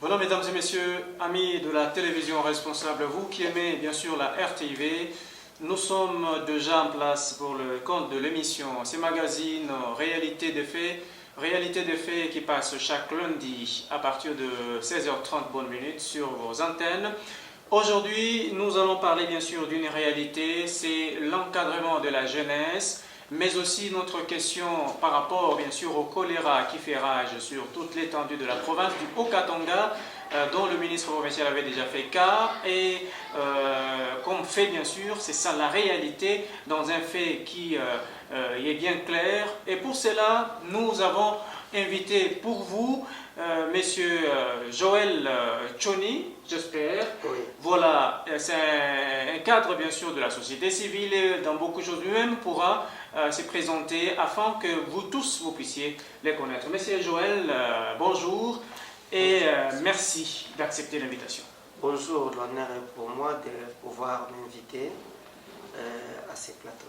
Voilà, mesdames et messieurs, amis de la télévision responsable, vous qui aimez bien sûr la RTV, nous sommes déjà en place pour le compte de l'émission, ces magazines Réalité des faits qui passe chaque lundi à partir de 16h30 bonnes minutes sur vos antennes. Aujourd'hui, nous allons parler bien sûr d'une réalité, c'est l'encadrement de la jeunesse, mais aussi notre question par rapport bien sûr au choléra qui fait rage sur toute l'étendue de la province du Haut-Katanga, dont le ministre provincial avait déjà fait cas, et comme fait bien sûr, c'est ça la réalité dans un fait qui est bien clair. Et pour cela, nous avons invité pour vous Monsieur Joël Tchoni, j'espère. Oui. Voilà, c'est un cadre bien sûr de la société civile et dans beaucoup de choses lui-même pourra se présenter afin que vous tous vous puissiez les connaître. Monsieur Joël, bonjour et merci d'accepter l'invitation. Bonjour, l'honneur est pour moi de pouvoir m'inviter à ces plateaux.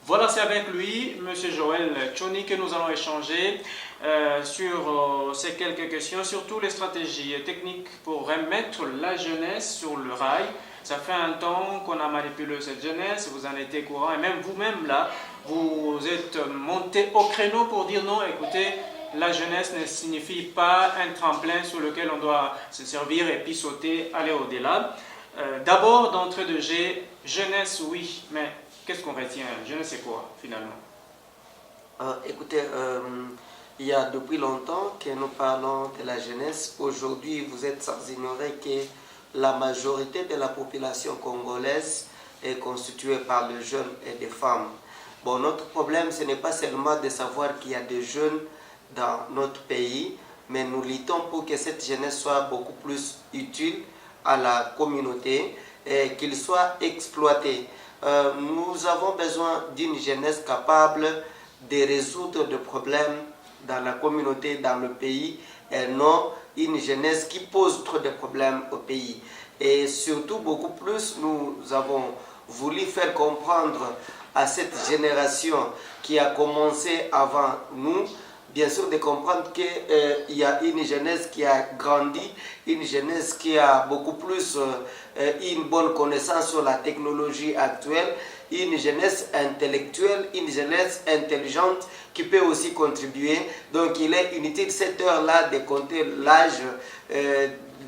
Voilà, c'est avec lui, M. Joël Tchoni, que nous allons échanger sur ces quelques questions, surtout les stratégies techniques pour remettre la jeunesse sur le rail. Ça fait un temps qu'on a manipulé cette jeunesse, vous en êtes courant, et même vous-même là, vous êtes monté au créneau pour dire non, écoutez, la jeunesse ne signifie pas un tremplin sur lequel on doit se servir et puis sauter, aller au-delà. D'abord, d'entrée de jeu, jeunesse, oui, mais qu'est-ce qu'on retient? Je ne sais quoi, finalement. Écoutez, il y a depuis longtemps que nous parlons de la jeunesse. Aujourd'hui, vous êtes sans ignorer que la majorité de la population congolaise est constituée par des jeunes et des femmes. Bon, notre problème, ce n'est pas seulement de savoir qu'il y a des jeunes dans notre pays, mais nous luttons pour que cette jeunesse soit beaucoup plus utile à la communauté et qu'il soit exploité. Nous avons besoin d'une jeunesse capable de résoudre des problèmes dans la communauté, dans le pays, et non une jeunesse qui pose trop de problèmes au pays. Et surtout, beaucoup plus, nous avons voulu faire comprendre à cette génération qui a commencé avant nous, bien sûr de comprendre qu'il y a une jeunesse qui a grandi, une jeunesse qui a beaucoup plus une bonne connaissance sur la technologie actuelle, une jeunesse intellectuelle, une jeunesse intelligente qui peut aussi contribuer. Donc il est inutile cette heure-là de compter l'âge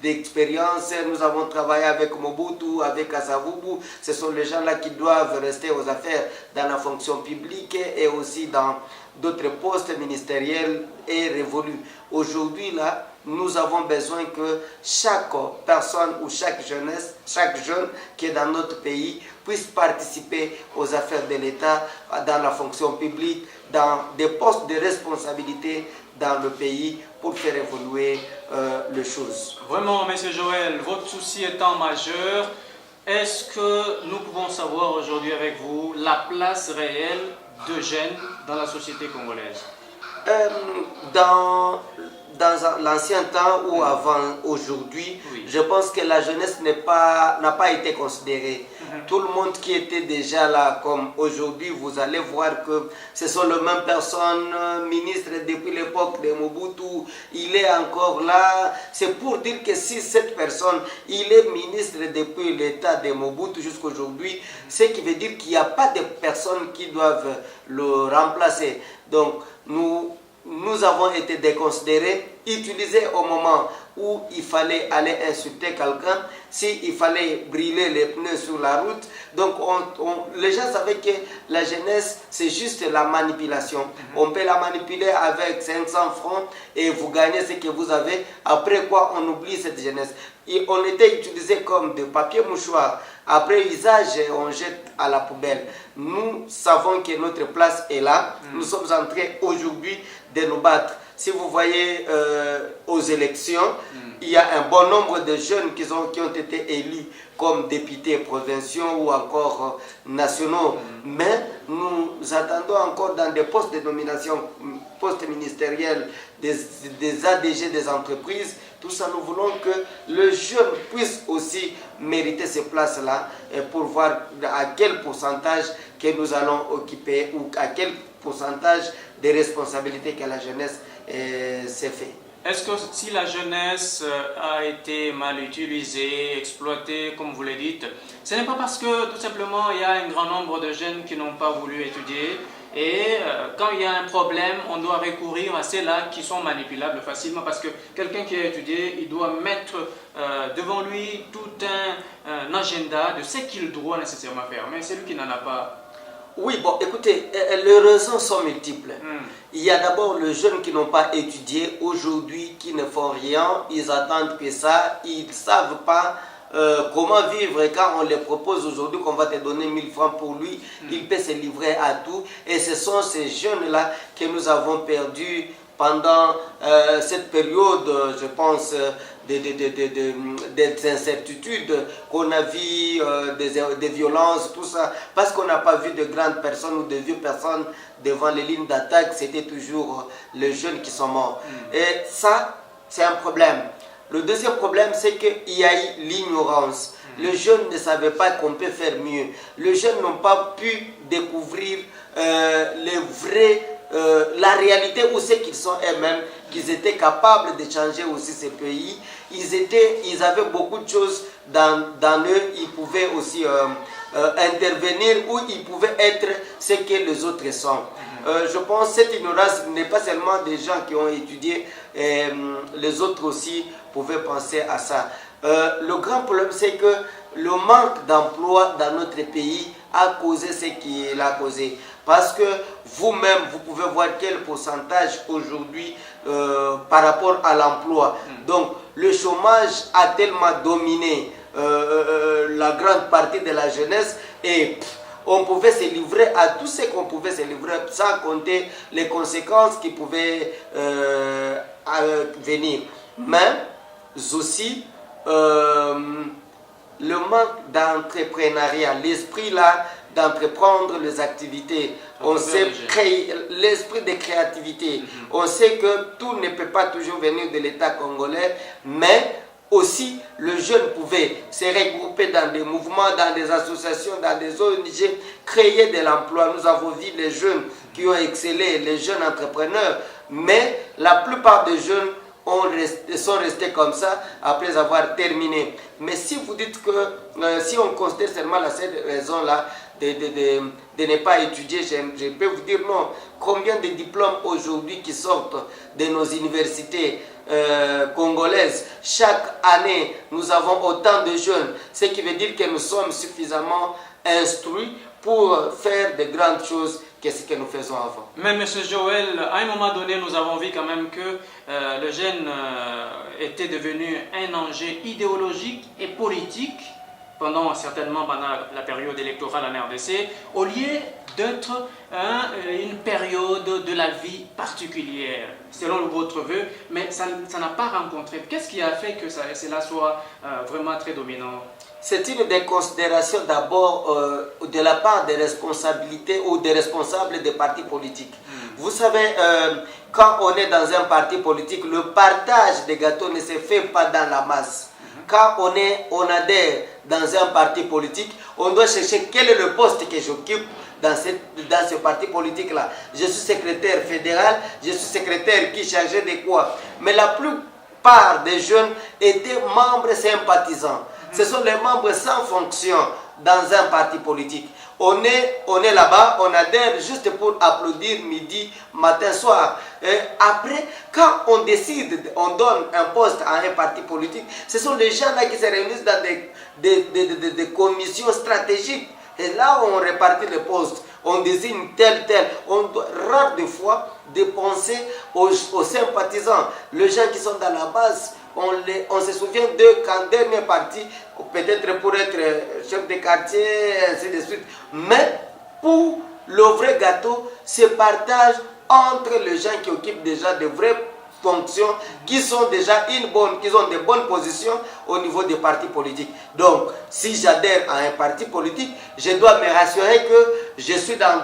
d'expérience. Nous avons travaillé avec Mobutu, avec Kasavubu. Ce sont les gens-là qui doivent rester aux affaires dans la fonction publique et aussi dans d'autres postes ministériels et révolus. Aujourd'hui, là, nous avons besoin que chaque personne ou chaque jeunesse, chaque jeune qui est dans notre pays puisse participer aux affaires de l'État, dans la fonction publique, dans des postes de responsabilité dans le pays pour faire évoluer les choses. Vraiment, M. Joël, votre souci étant majeur, est-ce que nous pouvons savoir aujourd'hui avec vous la place réelle de jeunes dans la société congolaise? Dans l'ancien temps ou avant aujourd'hui, oui, je pense que la jeunesse n'a pas été considérée. Tout le monde qui était déjà là, comme aujourd'hui, vous allez voir que ce sont les mêmes personnes, ministres depuis l'époque de Mobutu, il est encore là. C'est pour dire que si cette personne, il est ministre depuis l'état de Mobutu jusqu'à aujourd'hui, ce qui veut dire qu'il n'y a pas de personnes qui doivent le remplacer. Donc, nous avons été déconsidérés utilisé au moment où il fallait aller insulter quelqu'un, s'il fallait brûler les pneus sur la route. Donc les gens savaient que la jeunesse, c'est juste la manipulation. On peut la manipuler avec 500 francs et vous gagnez ce que vous avez. Après quoi, on oublie cette jeunesse. Et on était utilisé comme de papier mouchoir. Après usage, on jette à la poubelle. Nous savons que notre place est là. Nous sommes en train aujourd'hui de nous battre. Si vous voyez aux élections, il y a un bon nombre de jeunes qui ont été élus comme députés provinciaux ou encore nationaux. Mais nous attendons encore dans des postes de nomination, postes ministériels, des ADG des entreprises. Tout ça, nous voulons que le jeune puisse aussi mériter ces places-là pour voir à quel pourcentage que nous allons occuper ou à quel pourcentage de responsabilités que la jeunesse s'est fait. Est-ce que si la jeunesse a été mal utilisée, exploitée, comme vous le dites, ce n'est pas parce que tout simplement il y a un grand nombre de jeunes qui n'ont pas voulu étudier et quand il y a un problème, on doit recourir à ceux-là qui sont manipulables facilement parce que quelqu'un qui a étudié, il doit mettre devant lui tout un agenda de ce qu'il doit nécessairement faire. Mais celui qui n'en a pas... Oui, bon, écoutez, les raisons sont multiples. Il y a d'abord les jeunes qui n'ont pas étudié aujourd'hui, qui ne font rien, ils attendent que ça, ils ne savent pas comment vivre. Et quand on les propose aujourd'hui qu'on va te donner 1000 francs pour lui, il peut se livrer à tout. Et ce sont ces jeunes-là que nous avons perdus pendant cette période, je pense, des incertitudes qu'on a vu, des violences, tout ça, parce qu'on n'a pas vu de grandes personnes ou de vieux personnes devant les lignes d'attaque, c'était toujours les jeunes qui sont morts. Et ça, c'est un problème. Le deuxième problème, c'est qu'il y a eu l'ignorance. Les jeunes ne savaient pas qu'on peut faire mieux. Les jeunes n'ont pas pu découvrir les vrais... la réalité où c'est qu'ils sont eux-mêmes, qu'ils étaient capables de changer aussi ces pays. Ils avaient beaucoup de choses dans eux, ils pouvaient aussi intervenir ou ils pouvaient être ce que les autres sont. Je pense que cette ignorance n'est pas seulement des gens qui ont étudié, les autres aussi pouvaient penser à ça. Le grand problème, c'est que le manque d'emploi dans notre pays a causé ce qu'il a causé. Parce que vous-même, vous pouvez voir quel pourcentage aujourd'hui par rapport à l'emploi. Donc, le chômage a tellement dominé la grande partie de la jeunesse et on pouvait se livrer à tout ce qu'on pouvait se livrer sans compter les conséquences qui pouvaient venir. Mais aussi, le manque d'entrepreneuriat, l'esprit là d'entreprendre les activités, on sait créer l'esprit de créativité. On sait que tout ne peut pas toujours venir de l'État congolais, mais aussi le jeune pouvait se regrouper dans des mouvements, dans des associations, dans des ONG, créer de l'emploi. Nous avons vu les jeunes qui ont excellé, les jeunes entrepreneurs, mais la plupart des jeunes sont restés comme ça après avoir terminé. Mais si vous dites que si on constate seulement la seule raison là de ne pas étudier, je peux vous dire non. Combien de diplômes aujourd'hui qui sortent de nos universités congolaises? Chaque année, nous avons autant de jeunes, ce qui veut dire que nous sommes suffisamment instruits pour faire de grandes choses que ce que nous faisons avant. Mais M. Joël, à un moment donné, nous avons vu quand même que le jeune était devenu un enjeu idéologique et politique certainement pendant la période électorale en RDC, au lieu d'être une période de la vie particulière, selon votre vœu, mais ça n'a pas rencontré. Qu'est-ce qui a fait que cela soit vraiment très dominant? C'est une déconsidération d'abord de la part des responsabilités ou des responsables des partis politiques. Vous savez, quand on est dans un parti politique, le partage des gâteaux ne se fait pas dans la masse. Quand on adhère dans un parti politique, on doit chercher quel est le poste que j'occupe dans ce parti politique-là. Je suis secrétaire fédéral, je suis secrétaire qui chargeait de quoi. Mais la plupart des jeunes étaient membres sympathisants. Ce sont les membres sans fonction dans un parti politique. On est là-bas, on adhère juste pour applaudir midi, matin, soir. Et après, quand on décide, on donne un poste à un parti politique, ce sont les gens là qui se réunissent dans des commissions stratégiques. Et là, on répartit les postes, on désigne tel. On doit rare de fois de penser aux sympathisants, les gens qui sont dans la base. On se souvient d'eux qu'en dernière partie, peut-être pour être chef de quartier, ainsi de suite. Mais pour le vrai gâteau, se partage entre les gens qui occupent déjà de vraies fonctions, qui sont déjà qui ont de bonnes positions au niveau des partis politiques. Donc, si j'adhère à un parti politique, je dois me rassurer que je suis dans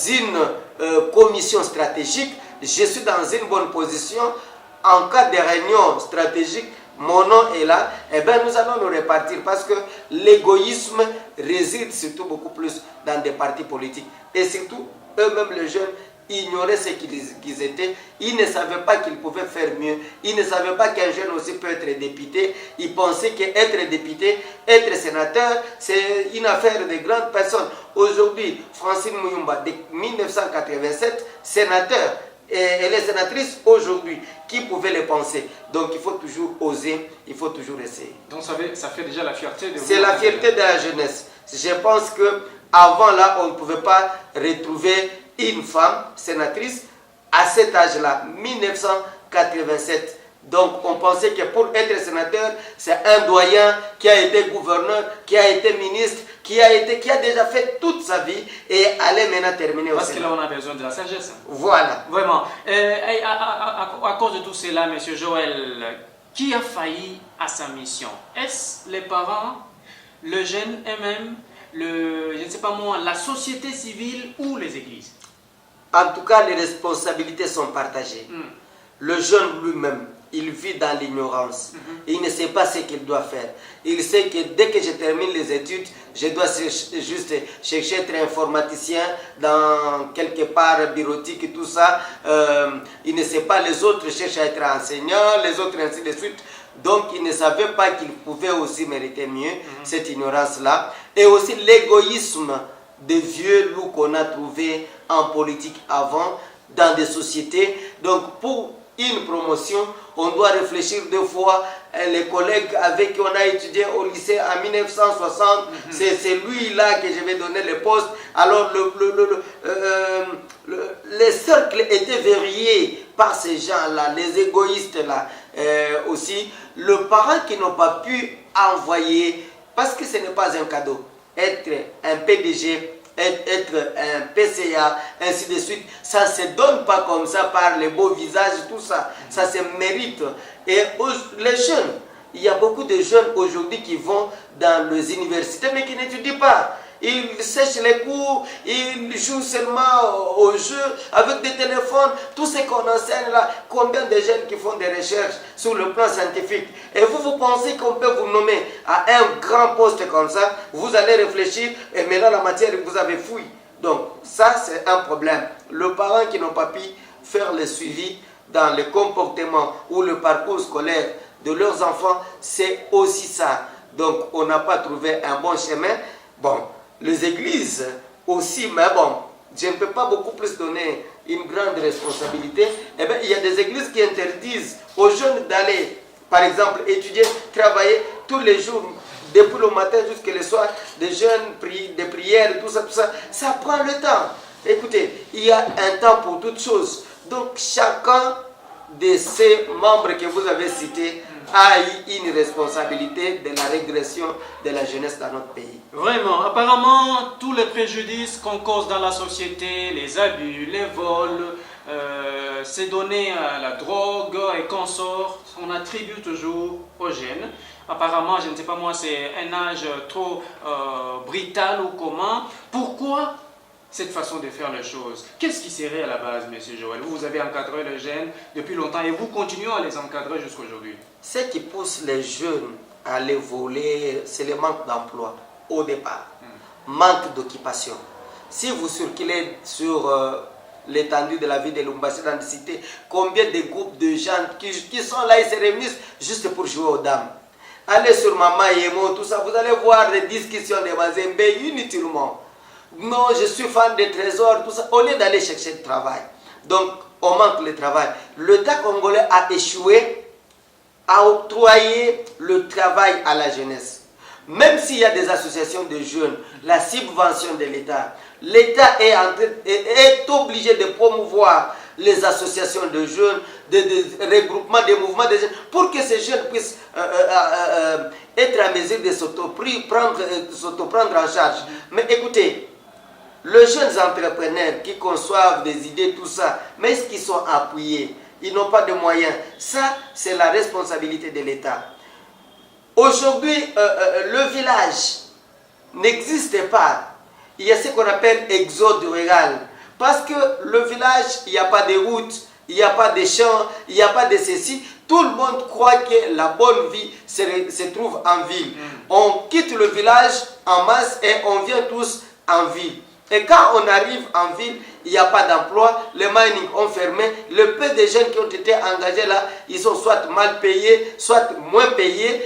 une commission stratégique, je suis dans une bonne position. En cas de réunion stratégique, mon nom est là, et bien nous allons nous répartir parce que l'égoïsme réside surtout beaucoup plus dans des partis politiques. Et surtout, eux-mêmes les jeunes ignoraient ce qu'ils étaient, ils ne savaient pas qu'ils pouvaient faire mieux, ils ne savaient pas qu'un jeune aussi peut être député, ils pensaient qu'être député, être sénateur, c'est une affaire de grandes personnes. Aujourd'hui, Francine Muyumba, de 1987, sénateur, et elle est sénatrice aujourd'hui. Qui pouvait le penser? Donc il faut toujours oser, il faut toujours essayer. Donc ça fait déjà la fierté de vous. C'est la fierté de la jeunesse. Je pense qu'avant là, on ne pouvait pas retrouver une femme sénatrice à cet âge-là, 1987. Donc on pensait que pour être sénateur, c'est un doyen qui a été gouverneur, qui a été ministre, qui a déjà fait toute sa vie et allait maintenant terminer au Sénat. Parce que là on a besoin de la sagesse. Voilà. Vraiment. À cause de tout cela, M. Joël, qui a failli à sa mission? Est-ce les parents, le jeune eux-mêmes, je ne sais pas moi, la société civile ou les églises? En tout cas, les responsabilités sont partagées. Le jeune lui-même, il vit dans l'ignorance. Il ne sait pas ce qu'il doit faire. Il sait que dès que je termine les études, je dois juste chercher à être informaticien dans quelque part bureautique et tout ça. Il ne sait pas, les autres cherchent à être enseignants, les autres ainsi de suite. Donc il ne savait pas qu'il pouvait aussi mériter mieux cette ignorance-là. Et aussi l'égoïsme des vieux loups qu'on a trouvés en politique avant, dans des sociétés. Donc pour une promotion, on doit réfléchir deux fois. Les collègues avec qui on a étudié au lycée en 1960, c'est lui-là que je vais donner le poste. Alors les cercles étaient verrouillés par ces gens-là, les égoïstes-là. Aussi, le parent qui n'a pas pu envoyer, parce que ce n'est pas un cadeau, être un PDG, être un PCA, ainsi de suite, ça ne se donne pas comme ça par les beaux visages, tout ça, ça se mérite. Et les jeunes, il y a beaucoup de jeunes aujourd'hui qui vont dans les universités mais qui n'étudient pas. Ils sèchent les cours, ils jouent seulement au jeu avec des téléphones, tout ce qu'on enseigne là. Combien de jeunes qui font des recherches sur le plan scientifique? Et vous pensez qu'on peut vous nommer à un grand poste comme ça? Vous allez réfléchir et maintenant la matière vous avez fouillé. Donc ça c'est un problème. Le parent qui n'a pas pu faire le suivi dans le comportement ou le parcours scolaire de leurs enfants, c'est aussi ça. Donc on n'a pas trouvé un bon chemin. Bon, les églises aussi, mais bon, je ne peux pas beaucoup plus donner une grande responsabilité. Eh bien, il y a des églises qui interdisent aux jeunes d'aller, par exemple, étudier, travailler tous les jours, depuis le matin jusqu'à le soir, des jeunes des prières, tout ça, ça prend le temps. Écoutez, il y a un temps pour toutes choses. Donc, chacun de ces membres que vous avez cités a eu une responsabilité de la régression de la jeunesse dans notre pays. Vraiment, apparemment, tous les préjudices qu'on cause dans la société, les abus, les vols, c'est donné à la drogue et consorts, on attribue toujours aux jeunes. Apparemment, je ne sais pas moi, c'est un âge trop brutal ou comment. Pourquoi cette façon de faire les choses? Qu'est-ce qui serait à la base, M. Joël? Vous avez encadré les jeunes depuis longtemps et vous continuez à les encadrer jusqu'à aujourd'hui. Ce qui pousse les jeunes à aller voler, c'est le manque d'emploi au départ, manque d'occupation. Si vous circulez sur l'étendue de la ville de Lumbashi dans les cités, combien de groupes de gens qui sont là, ils se réunissent juste pour jouer aux dames. allez sur Maman Yemo, tout ça, vous allez voir des discussions de Mazembe inutilement. Non, je suis fan des trésors, tout ça, au lieu d'aller chercher le travail. Donc, on manque le travail. L'État congolais a échoué à octroyer le travail à la jeunesse. Même s'il y a des associations de jeunes, la subvention de l'État, l'État est obligé de promouvoir les associations de jeunes, des regroupements, des mouvements de jeunes, pour que ces jeunes puissent être à mesure de s'auto-prendre en charge. Mais écoutez, les jeunes entrepreneurs qui conçoivent des idées, tout ça, mais est-ce qu'ils sont appuyés? Ils n'ont pas de moyens. Ça, c'est la responsabilité de l'État. Aujourd'hui, le village n'existe pas. Il y a ce qu'on appelle exode rural. Parce que le village, il n'y a pas de route, il n'y a pas de champs, il n'y a pas de ceci. Tout le monde croit que la bonne vie se trouve en ville. On quitte le village en masse et on vient tous en ville. Et quand on arrive en ville, il n'y a pas d'emploi, les mining ont fermé, le peu de jeunes qui ont été engagés là, ils sont soit mal payés, soit moins payés.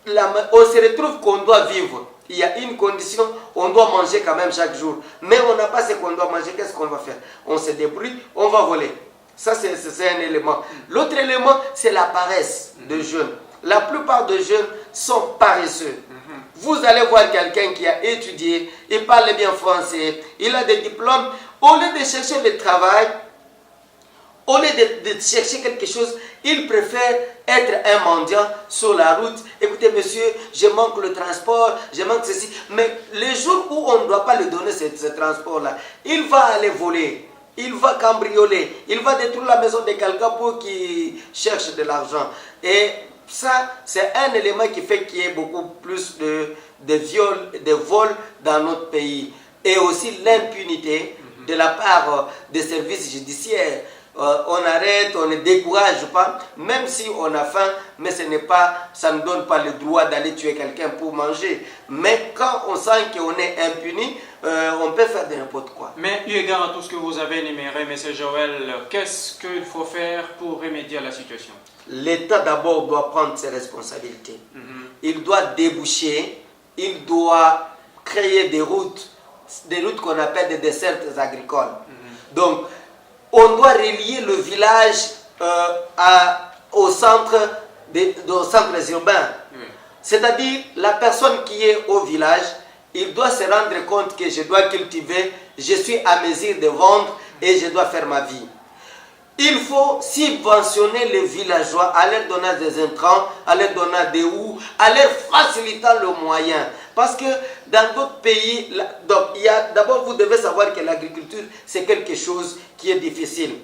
On se retrouve qu'on doit vivre. Il y a une condition, on doit manger quand même chaque jour. Mais on n'a pas ce qu'on doit manger, qu'est-ce qu'on va faire? On se débrouille, on va voler. Ça, c'est un élément. L'autre élément, c'est la paresse de jeunes. La plupart des jeunes sont paresseux. Vous allez voir quelqu'un qui a étudié, il parle bien français, il a des diplômes. Au lieu de chercher le travail, au lieu de chercher quelque chose, il préfère être un mendiant sur la route. Écoutez, monsieur, je manque le transport, je manque ceci. Mais les jours où on ne doit pas lui donner ce transport-là, il va aller voler, il va cambrioler, il va détruire la maison de quelqu'un pour qui cherche de l'argent. Et ça, c'est un élément qui fait qu'il y ait beaucoup plus de vols dans notre pays. Et aussi l'impunité de la part des services judiciaires. On arrête, on ne décourage pas, même si on a faim, mais ça ne donne pas le droit d'aller tuer quelqu'un pour manger. Mais quand on sent qu'on est impuni, on peut faire de n'importe quoi. Mais eu égard à tout ce que vous avez énuméré, M. Joël, qu'est-ce qu'il faut faire pour remédier à la situation? L'État d'abord doit prendre ses responsabilités. Il doit déboucher, il doit créer des routes qu'on appelle des dessertes agricoles. Donc, on doit relier le village aux centres urbains. C'est-à-dire, la personne qui est au village, il doit se rendre compte que je dois cultiver, je suis à mesure de vendre et je dois faire ma vie. Il faut subventionner les villageois en leur donnant des intrants, en leur donnant des houes, en leur facilitant le moyen. Parce que dans d'autres pays, d'abord vous devez savoir que l'agriculture, c'est quelque chose qui est difficile.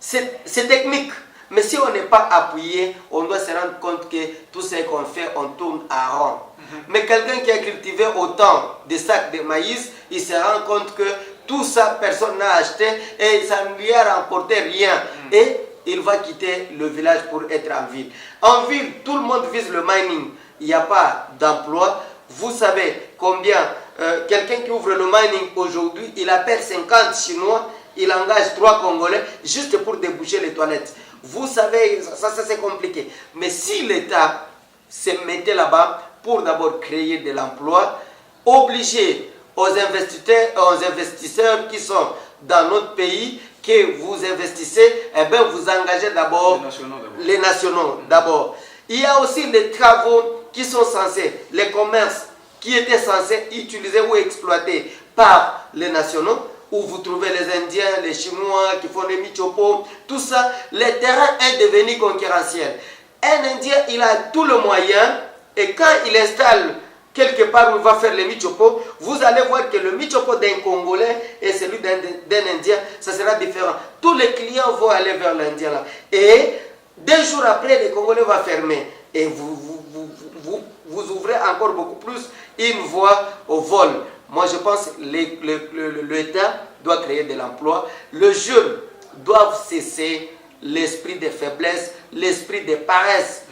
C'est technique, mais si on n'est pas appuyé, on doit se rendre compte que tout ce qu'on fait, on tourne à rond. Mais quelqu'un qui a cultivé autant de sacs de maïs, il se rend compte que tout ça, personne n'a acheté et ça ne lui a rapporté rien. Et il va quitter le village pour être en ville. En ville, tout le monde vise le mining. Il n'y a pas d'emploi. Vous savez combien quelqu'un qui ouvre le mining aujourd'hui, il appelle 50 Chinois, il engage 3 Congolais juste pour déboucher les toilettes. Vous savez, ça c'est compliqué. Mais si l'État se mettait là-bas pour d'abord créer de l'emploi, obliger aux investisseurs qui sont dans notre pays, que vous investissez, eh bien vous engagez d'abord les nationaux d'abord. Il y a aussi les travaux qui sont censés, les commerces qui étaient censés utiliser ou exploiter par les nationaux, où vous trouvez les Indiens, les Chinois qui font les michopos, tout ça, le terrain est devenu concurrentiel. Un Indien, il a tout le moyen, et quand il installe quelque part où il va faire les michopos, vous allez voir que le michopo d'un Congolais et celui d'un Indien, ça sera différent. Tous les clients vont aller vers l'Indien là. Et 2 jours après, le Congolais va fermer. Et vous ouvrez encore beaucoup plus une voie au vol. Moi, je pense que l'État doit créer de l'emploi. Les jeunes doivent cesser l'esprit de faiblesse, l'esprit de paresse.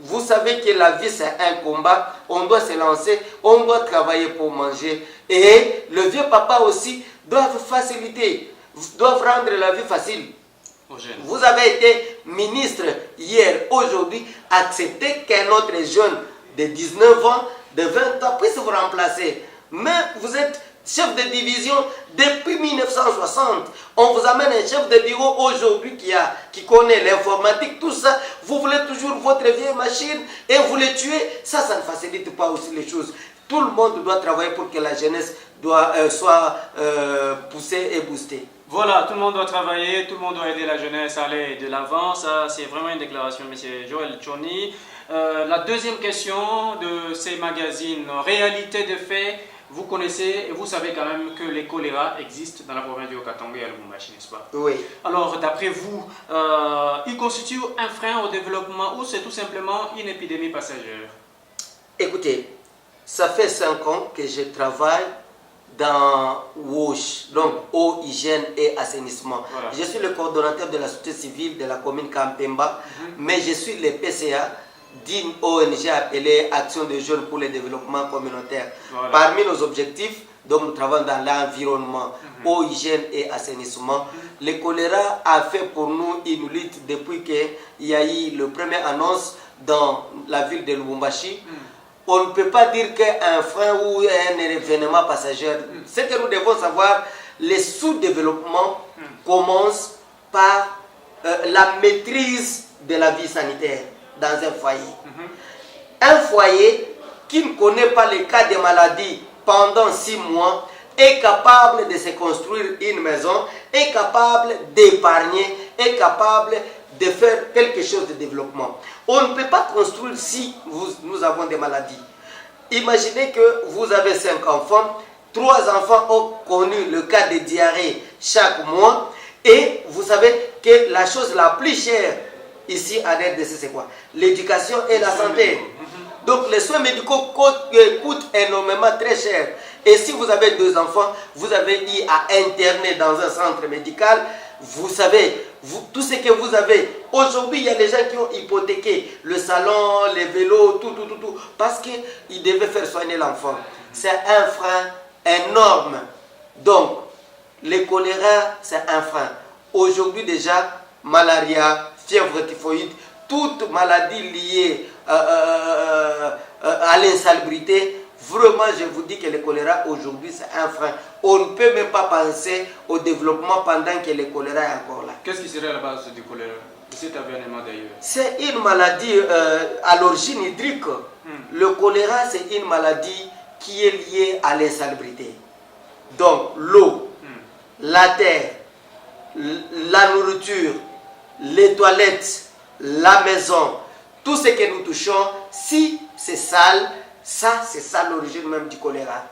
Vous savez que la vie, c'est un combat. On doit se lancer, on doit travailler pour manger. Et le vieux papa aussi doit faciliter, doit rendre la vie facile. Vous avez été ministre hier, aujourd'hui, accepter qu'un autre jeune de 19 ans, de 20 ans puisse vous remplacer. Mais vous êtes chef de division depuis 1960. On vous amène un chef de bureau aujourd'hui qui connaît l'informatique, tout ça. Vous voulez toujours votre vieille machine et vous les tuez. Ça ne facilite pas aussi les choses. Tout le monde doit travailler pour que la jeunesse soit poussée et boostée. Voilà, tout le monde doit travailler, tout le monde doit aider la jeunesse à aller de l'avant. Ça, c'est vraiment une déclaration, M. Joël Tchoni. La deuxième question de ces magazines, réalité de fait, vous connaissez et vous savez quand même que les choléras existent dans la province du Haut-Katanga et à Lubumbashi, n'est-ce pas? Oui. Alors, d'après vous, il constitue un frein au développement ou c'est tout simplement une épidémie passagère? Écoutez, ça fait 5 ans que je travaille dans WOSH, donc eau, hygiène et assainissement. Voilà. Je suis le coordonnateur de la société civile de la commune Kampemba, mais je suis le PCA d'une ONG appelée Action de jeunes pour le développement communautaire. Voilà. Parmi nos objectifs, donc nous travaillons dans l'environnement, eau, hygiène et assainissement. Le choléra a fait pour nous une lutte depuis qu'il y a eu le premier annonce dans la ville de Lubumbashi. On ne peut pas dire qu'un frein ou un événement passager. Ce que nous devons savoir, le sous-développement commence par la maîtrise de la vie sanitaire dans un foyer. Un foyer qui ne connaît pas les cas de maladie pendant 6 mois est capable de se construire une maison, est capable d'épargner, est capable de faire quelque chose de développement. On ne peut pas construire si nous avons des maladies. Imaginez que vous avez 5 enfants, 3 enfants ont connu le cas de diarrhée chaque mois et vous savez que la chose la plus chère ici à RDC c'est quoi? L'éducation et la santé. Donc les soins médicaux coûtent énormément très cher. Et si vous avez 2 enfants, vous avez eu à interner dans un centre médical, vous savez, tout ce que vous avez. Aujourd'hui, il y a des gens qui ont hypothéqué le salon, les vélos, tout, parce qu'ils devaient faire soigner l'enfant. C'est un frein énorme. Donc, le choléra, c'est un frein. Aujourd'hui déjà, malaria, fièvre typhoïde, toute maladie liée à l'insalubrité, vraiment, je vous dis que le choléra aujourd'hui, c'est un frein. On ne peut même pas penser au développement pendant que le choléra est encore là. Qu'est-ce qui serait à la base du choléra? Cet avènement d'ailleurs. C'est une maladie à l'origine hydrique. Le choléra, c'est une maladie qui est liée à l'insalubrité. Donc, l'eau, la terre, la nourriture, les toilettes, la maison, tout ce que nous touchons, si c'est sale, ça, c'est ça l'origine même du choléra.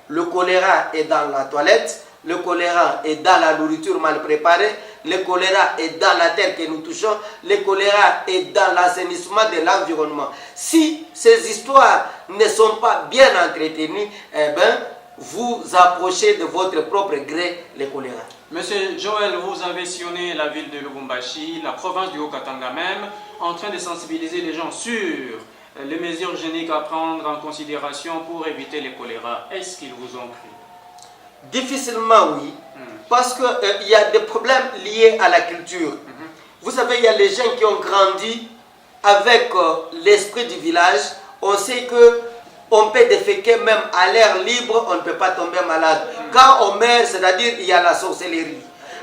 Le choléra est dans la toilette, le choléra est dans la nourriture mal préparée, le choléra est dans la terre que nous touchons, le choléra est dans l'assainissement de l'environnement. Si ces histoires ne sont pas bien entretenues, eh bien, vous approchez de votre propre gré le choléra. Monsieur Joël, vous avez sillonné la ville de Lubumbashi, la province du Haut-Katanga même, en train de sensibiliser les gens sur les mesures hygiéniques à prendre en considération pour éviter le choléra. Est-ce qu'ils vous ont pris? Difficilement oui, parce qu'il y a des problèmes liés à la culture. Vous savez, il y a les gens qui ont grandi avec l'esprit du village. On sait que on peut déféquer même à l'air libre, on ne peut pas tomber malade. Quand on meurt, c'est-à-dire il y a la sorcellerie.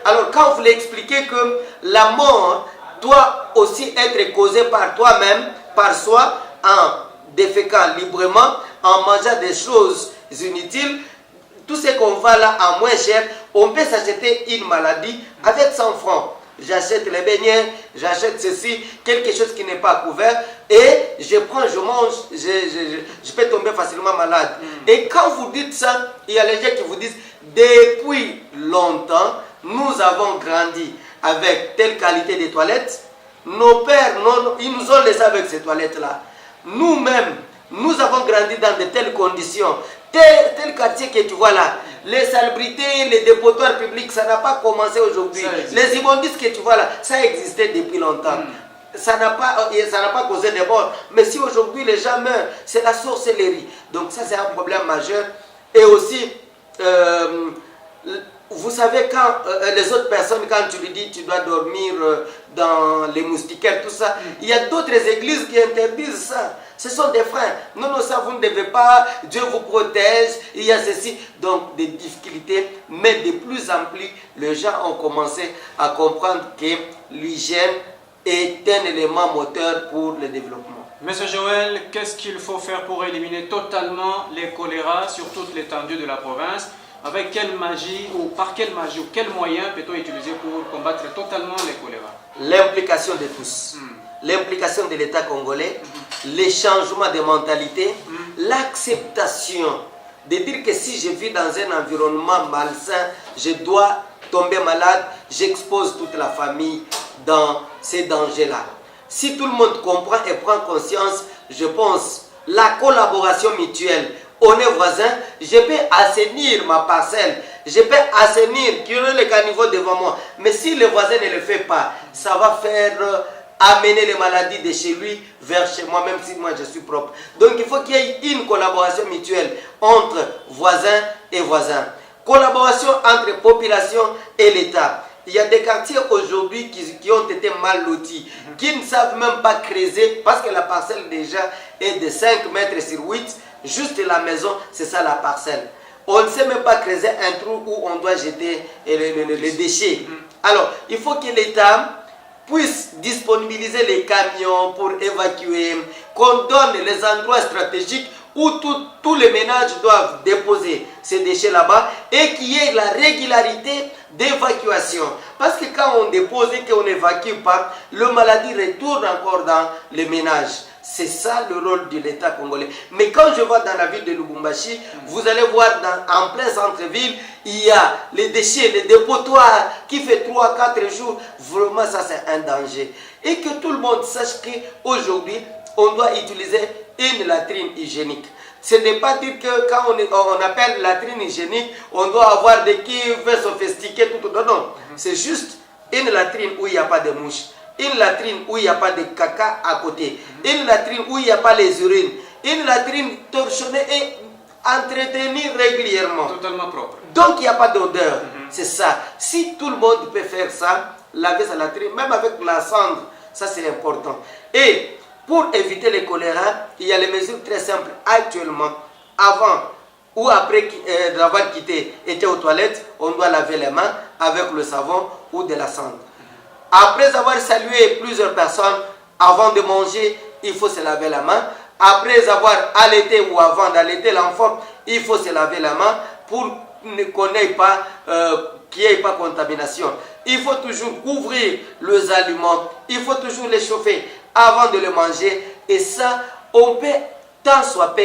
Alors quand vous l'expliquez que la mort doit aussi être causée par toi-même, par soi, en déféquant librement, en mangeant des choses inutiles, tout ce qu'on va là en moins cher, on peut s'acheter une maladie avec 100 francs. J'achète les beignets, j'achète ceci, quelque chose qui n'est pas couvert, et je prends, je mange, je peux tomber facilement malade. Et quand vous dites ça, il y a les gens qui vous disent, depuis longtemps, nous avons grandi avec telle qualité de toilettes, nos pères, ils nous ont laissé avec ces toilettes-là. Nous-mêmes, nous avons grandi dans de telles conditions. Tel quartier que tu vois là, les salubrités, les dépotoirs publics, ça n'a pas commencé aujourd'hui. Les immondices que tu vois là, ça existait depuis longtemps. Ça n'a pas causé de mort. Mais si aujourd'hui les gens meurent, c'est la sorcellerie. Donc ça c'est un problème majeur. Et aussi, vous savez, quand les autres personnes, quand tu lui dis tu dois dormir dans les moustiquaires, tout ça. Il y a d'autres églises qui interdisent ça. Ce sont des freins. Non, non, ça vous ne devez pas, Dieu vous protège, il y a ceci. Donc des difficultés, mais de plus en plus, les gens ont commencé à comprendre que l'hygiène est un élément moteur pour le développement. Monsieur Joël, qu'est-ce qu'il faut faire pour éliminer totalement les choléras sur toute l'étendue de la province? Avec quelle magie ou par quelle magie ou quels moyens peut-on utiliser pour combattre totalement les choléras? L'implication de tous, l'implication de l'État congolais, les changements de mentalité, l'acceptation de dire que si je vis dans un environnement malsain, je dois tomber malade, j'expose toute la famille dans ces dangers-là. Si tout le monde comprend et prend conscience, je pense, la collaboration mutuelle, on est voisins, je peux assainir ma parcelle, je peux assainir, curer le caniveau devant moi. Mais si le voisin ne le fait pas, ça va faire amener les maladies de chez lui vers chez moi, même si moi je suis propre. Donc il faut qu'il y ait une collaboration mutuelle entre voisins et voisins. Collaboration entre population et l'État. Il y a des quartiers aujourd'hui qui ont été mal lotis, qui ne savent même pas creuser parce que la parcelle déjà est de 5 mètres sur 8. Juste la maison, c'est ça la parcelle. On ne sait même pas creuser un trou où on doit jeter les déchets. Alors, il faut que l'État puisse disponibiliser les camions pour évacuer, qu'on donne les endroits stratégiques où tous les ménages doivent déposer ces déchets là-bas et qu'il y ait la régularité d'évacuation. Parce que quand on dépose et qu'on n'évacue pas, le maladie retourne encore dans les ménages. C'est ça le rôle de l'État congolais. Mais quand je vois dans la ville de Lubumbashi, vous allez voir en plein centre-ville, il y a les déchets, les dépotoirs qui fait 3-4 jours. Vraiment, ça c'est un danger. Et que tout le monde sache qu'aujourd'hui, on doit utiliser une latrine hygiénique. Ce n'est pas dire que quand on appelle latrine hygiénique, on doit avoir des cuves sophistiquées, tout. Non, non. C'est juste une latrine où il n'y a pas de mouches. Une latrine où il n'y a pas de caca à côté. Une latrine où il n'y a pas les urines. Une latrine torchonnée et entretenue régulièrement. Totalement propre. Donc il n'y a pas d'odeur. C'est ça. Si tout le monde peut faire ça, laver sa latrine, même avec la cendre, ça c'est important. Et pour éviter les choléra, il y a les mesures très simples. Actuellement, avant ou après d'avoir quitté, été aux toilettes, on doit laver les mains avec le savon ou de la cendre. Après avoir salué plusieurs personnes, avant de manger, il faut se laver la main. Après avoir allaité ou avant d'allaiter l'enfant, il faut se laver la main pour qu'on n'ait pas, qu'il n'y ait pas contamination. Il faut toujours couvrir les aliments, il faut toujours les chauffer avant de les manger. Et ça, on peut, tant soit peu,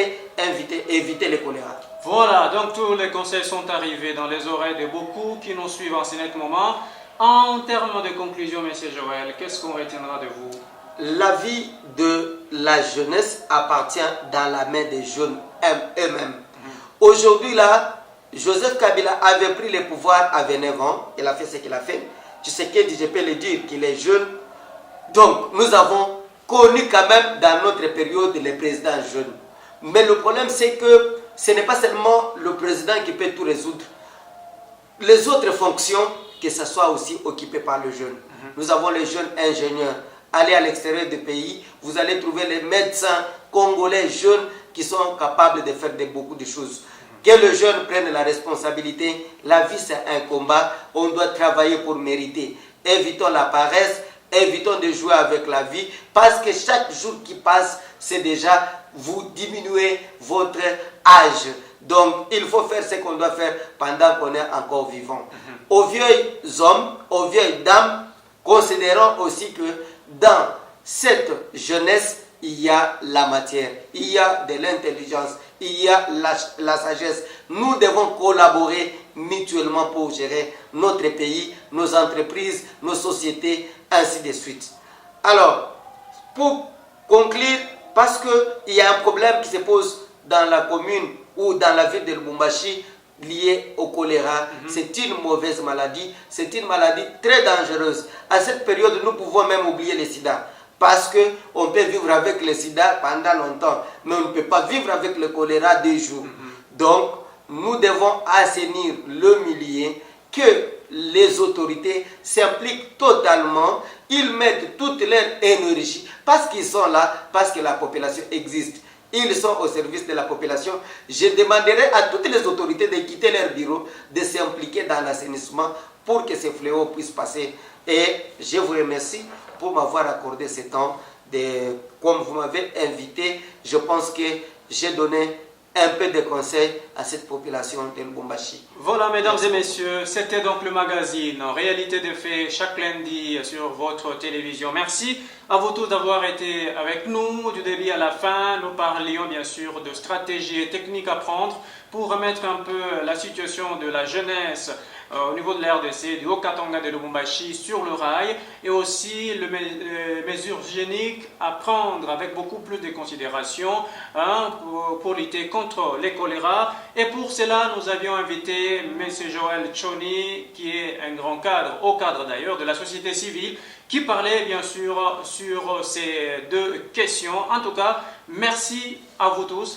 éviter les choléra. Voilà, donc tous les conseils sont arrivés dans les oreilles de beaucoup qui nous suivent en ce moment. En termes de conclusion, M. Joël, qu'est-ce qu'on retiendra de vous? La vie de la jeunesse appartient dans la main des jeunes eux-mêmes. Aujourd'hui, là, Joseph Kabila avait pris le pouvoir à 29 ans. Il a fait ce qu'il a fait. Tu sais que je peux le dire qu'il est jeune. Donc, nous avons connu quand même dans notre période les présidents jeunes. Mais le problème, c'est que ce n'est pas seulement le président qui peut tout résoudre. Les autres fonctions, que ce soit aussi occupé par le jeune. Nous avons les jeunes ingénieurs. Allez à l'extérieur du pays, vous allez trouver les médecins congolais jeunes qui sont capables de faire beaucoup de choses. Que le jeune prenne la responsabilité. La vie, c'est un combat. On doit travailler pour mériter. Évitons la paresse. Évitons de jouer avec la vie. Parce que chaque jour qui passe, c'est déjà vous diminuez votre âge. Donc, il faut faire ce qu'on doit faire pendant qu'on est encore vivant. Aux vieux hommes, aux vieilles dames, considérons aussi que dans cette jeunesse, il y a la matière, il y a de l'intelligence, il y a la sagesse. Nous devons collaborer mutuellement pour gérer notre pays, nos entreprises, nos sociétés, ainsi de suite. Alors, pour conclure, parce qu'il y a un problème qui se pose dans la commune ou dans la ville de Lubumbashi lié au choléra, c'est une mauvaise maladie, c'est une maladie très dangereuse. À cette période, nous pouvons même oublier le sida. Parce qu'on peut vivre avec le sida pendant longtemps, mais on ne peut pas vivre avec le choléra 2 jours. Donc, nous devons assainir le milieu, que les autorités s'impliquent totalement. ils mettent toute leur énergie, parce qu'ils sont là, parce que la population existe. Ils sont au service de la population. Je demanderai à toutes les autorités de quitter leur bureau, de s'impliquer dans l'assainissement pour que ces fléaux puissent passer. Et je vous remercie pour m'avoir accordé ce temps. Comme vous m'avez invité, je pense que j'ai donné un peu de conseils à cette population de Lubumbashi. Voilà, mesdames et messieurs, c'était donc le magazine Réalité des faits chaque lundi sur votre télévision. Merci à vous tous d'avoir été avec nous du début à la fin. Nous parlions bien sûr de stratégies et techniques à prendre pour remettre un peu la situation de la jeunesse au niveau de la RDC, du Haut-Katanga de Lubumbashi sur le rail, et aussi les mesures hygiéniques à prendre avec beaucoup plus de considération pour lutter contre les choléra. Et pour cela, nous avions invité M. Joël Tchoni, qui est un grand cadre, haut cadre d'ailleurs, de la société civile, qui parlait bien sûr sur ces deux questions. En tout cas, merci à vous tous.